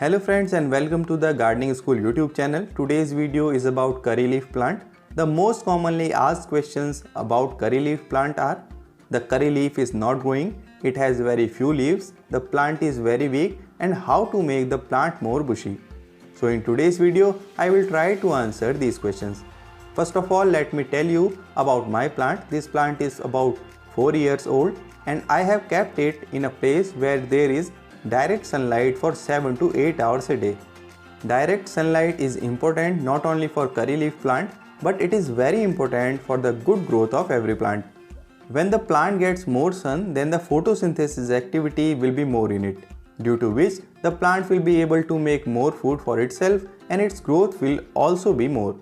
Hello friends and welcome to the Gardening School YouTube channel. Today's video is about curry leaf plant. The most commonly asked questions about curry leaf plant are: the curry leaf is not growing, it has very few leaves, the plant is very weak, and how to make the plant more bushy. So in today's video, I will try to answer these questions. First of all, let me tell you about my plant. This plant is about 4 years old and I have kept it in a place where there is direct sunlight for 7 to 8 hours a day. Direct sunlight is important not only for curry leaf plant, but it is very important for the good growth of every plant. When the plant gets more sun, then the photosynthesis activity will be more in it, due to which the plant will be able to make more food for itself and its growth will also be more.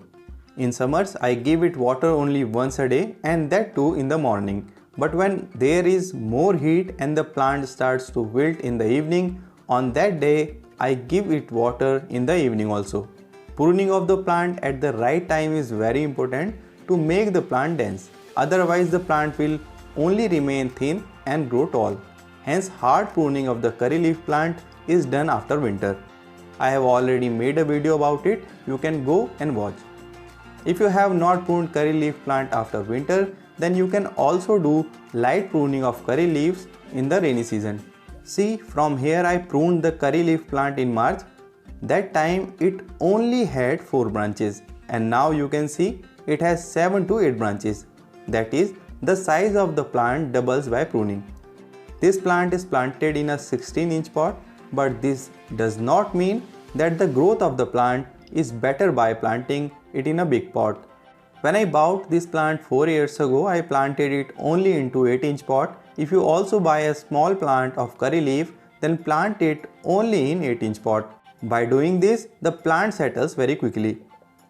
In summers, I give it water only once a day, and that too in the morning. But when there is more heat and the plant starts to wilt in the evening, on that day I give it water in the evening also. Pruning of the plant at the right time is very important to make the plant dense. Otherwise the plant will only remain thin and grow tall. Hence hard pruning of the curry leaf plant is done after winter. I have already made a video about it, you can go and watch. If you have not pruned curry leaf plant after winter, then you can also do light pruning of curry leaves in the rainy season. See, from here I pruned the curry leaf plant in March. That time it only had 4 branches and now you can see it has 7 to 8 branches. That is, the size of the plant doubles by pruning. This plant is planted in a 16-inch pot, but this does not mean that the growth of the plant is better by planting it in a big pot. When I bought this plant 4 years ago, I planted it only into 8-inch pot. If you also buy a small plant of curry leaf, then plant it only in 8-inch pot. By doing this, the plant settles very quickly.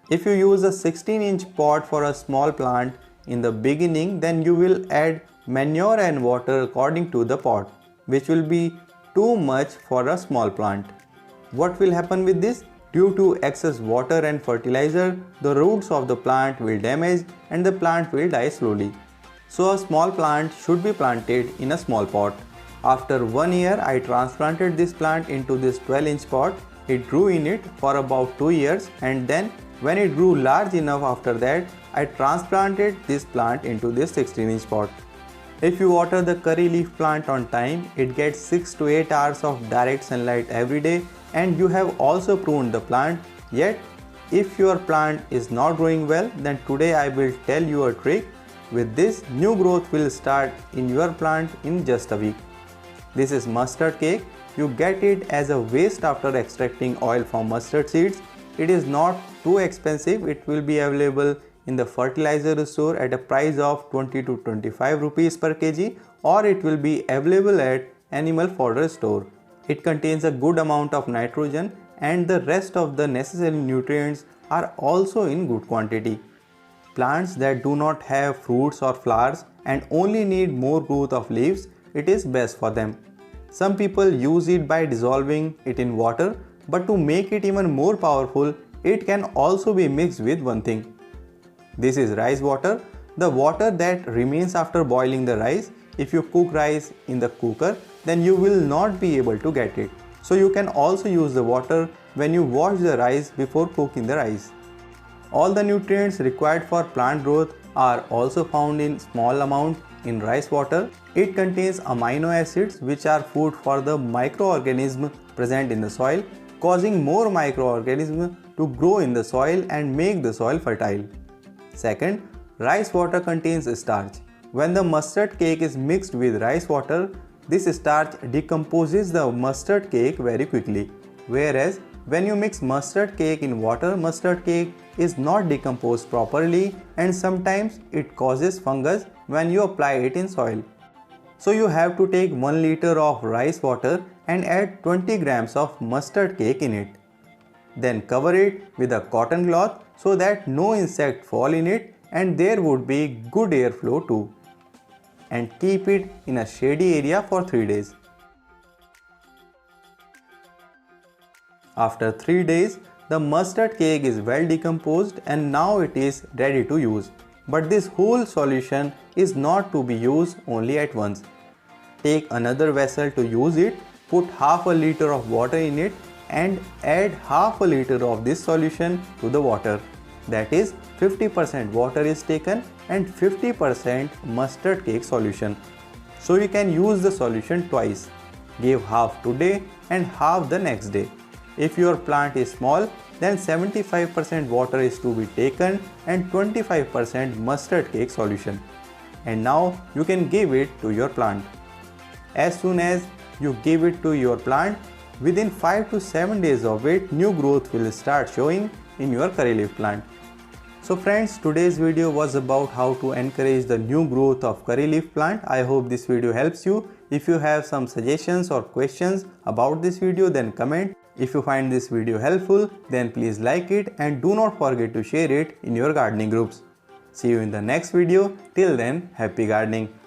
If you use a 16-inch pot for a small plant in the beginning, then you will add manure and water according to the pot, which will be too much for a small plant. What will happen with this? Due to excess water and fertilizer, the roots of the plant will damage and the plant will die slowly. So a small plant should be planted in a small pot. After 1 year, I transplanted this plant into this 12-inch pot. It grew in it for about 2 years, and then when it grew large enough after that, I transplanted this plant into this 16-inch pot. If you water the curry leaf plant on time, it gets 6 to 8 hours of direct sunlight every day, and you have also pruned the plant. Yet if your plant is not growing well, then today I will tell you a trick. With this, new growth will start in your plant in just a week. This is mustard cake. You get it as a waste after extracting oil from mustard seeds. It is not too expensive. It will be available in the fertilizer store at a price of 20 to 25 rupees per kg, or it will be available at animal fodder store. It contains a good amount of nitrogen and the rest of the necessary nutrients are also in good quantity. Plants that do not have fruits or flowers and only need more growth of leaves, it is best for them. Some people use it by dissolving it in water, but to make it even more powerful, it can also be mixed with one thing. This is rice water, the water that remains after boiling the rice. If you cook rice in the cooker, then you will not be able to get it. So you can also use the water when you wash the rice before cooking the rice. All the nutrients required for plant growth are also found in small amount in rice water. It contains amino acids which are food for the microorganisms present in the soil, causing more microorganisms to grow in the soil and make the soil fertile. Second, rice water contains starch. When the mustard cake is mixed with rice water, this starch decomposes the mustard cake very quickly. Whereas when you mix mustard cake in water, mustard cake is not decomposed properly and sometimes it causes fungus when you apply it in soil. So you have to take 1 liter of rice water and add 20 grams of mustard cake in it. Then cover it with a cotton cloth so that no insect fall in it and there would be good airflow too. And keep it in a shady area for 3 days. After 3 days, the mustard cake is well decomposed and now it is ready to use. But this whole solution is not to be used only at once. Take another vessel to use it, put half a liter of water in it and add half a liter of this solution to the water. That is 50% water is taken and 50% mustard cake solution. So you can use the solution twice. Give half today and half the next day. If your plant is small, then 75% water is to be taken and 25% mustard cake solution. And now you can give it to your plant. As soon as you give it to your plant, within 5 to 7 days of it, new growth will start showing in your curry leaf plant. So friends, today's video was about how to encourage the new growth of curry leaf plant. I hope this video helps you. If you have some suggestions or questions about this video, then comment. If you find this video helpful, then please like it and do not forget to share it in your gardening groups. See you in the next video. Till then, happy gardening.